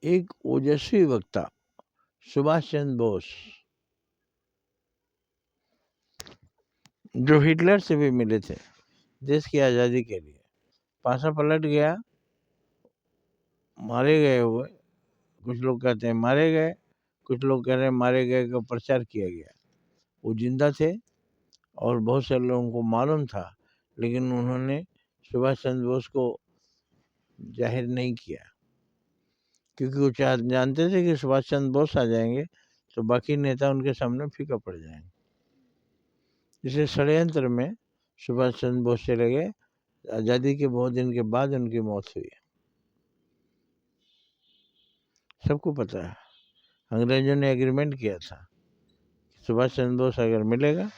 एक ओजस्वी वक्ता सुभाष चंद्र बोस, जो हिटलर से भी मिले थे देश की आज़ादी के लिए, पासा पलट गया, मारे गए हुए। कुछ लोग कहते हैं मारे गए, कुछ लोग कह रहे हैं मारे गए का प्रचार किया गया। वो जिंदा थे और बहुत सारे लोगों को मालूम था, लेकिन उन्होंने सुभाष चंद्र बोस को जाहिर नहीं किया, क्योंकि वो जानते थे कि सुभाष चंद्र बोस आ जाएंगे तो बाकी नेता उनके सामने फीका पड़ जाएंगे। इसे षड्यंत्र में सुभाष चंद्र बोस चले गए। आज़ादी के बहुत दिन के बाद उनकी मौत हुई, सबको पता है। अंग्रेजों ने एग्रीमेंट किया था, सुभाष चंद्र बोस अगर मिलेगा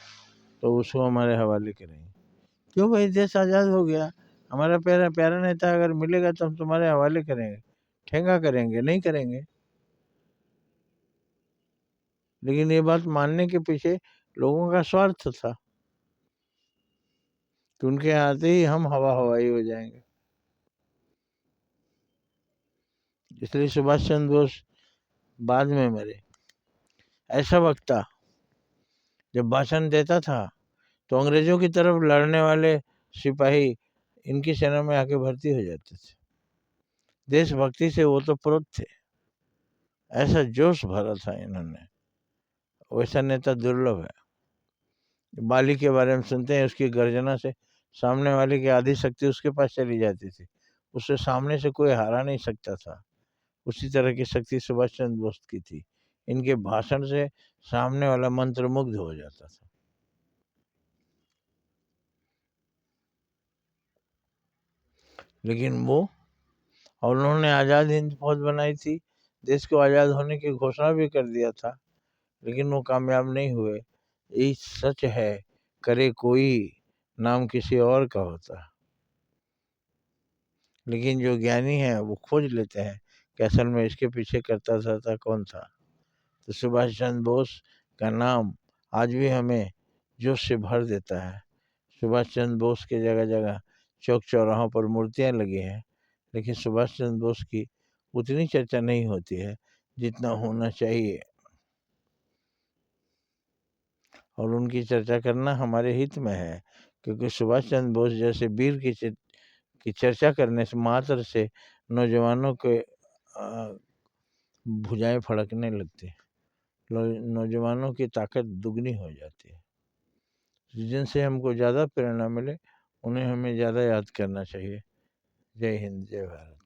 तो उसको हमारे हवाले करेंगे। क्यों भाई, देश आज़ाद हो गया, हमारा प्यारा प्यारा नेता अगर मिलेगा तो हम तुम्हारे हवाले करेंगे, ठेंगा करेंगे, नहीं करेंगे। लेकिन ये बात मानने के पीछे लोगों का स्वार्थ था कि उनके आते ही हम हवा हवाई हो जाएंगे। इसलिए सुभाष चंद्र बोस बाद में मरे। ऐसा वक्ता जब भाषण देता था तो अंग्रेजों की तरफ लड़ने वाले सिपाही इनकी सेना में आके भर्ती हो जाते थे। देशभक्ति से वो तो प्रोत थे, ऐसा जोश भरा था इन्होंने। वैसा नेता दुर्लभ है। बाली के बारे में सुनते हैं, उसकी गर्जना से सामने वाले की आधी शक्ति उसके पास चली जाती थी, उससे सामने से कोई हरा नहीं सकता था। उसी तरह की शक्ति सुभाष चंद्र बोस की थी। इनके भाषण से सामने वाला मंत्रमुग्ध हो जाता था। लेकिन वो, और उन्होंने आज़ाद हिंद फौज बनाई थी, देश को आज़ाद होने की घोषणा भी कर दिया था, लेकिन वो कामयाब नहीं हुए। यही सच है, करे कोई नाम किसी और का होता। लेकिन जो ज्ञानी है वो खोज लेते हैं कि असल में इसके पीछे करता था कौन था। तो सुभाष चंद्र बोस का नाम आज भी हमें जोश से भर देता है। सुभाष चंद्र बोस के जगह जगह चौक चौराहों पर मूर्तियां लगी हैं, लेकिन सुभाष चंद्र बोस की उतनी चर्चा नहीं होती है जितना होना चाहिए। और उनकी चर्चा करना हमारे हित में है, क्योंकि सुभाष चंद्र बोस जैसे वीर की चर्चा करने से मात्र से नौजवानों के भुजाएं फड़कने लगती है, नौजवानों की ताकत दुगनी हो जाती है। जिनसे हमको ज़्यादा प्रेरणा मिले उन्हें हमें ज़्यादा याद करना चाहिए। जय हिंद, जय भारत।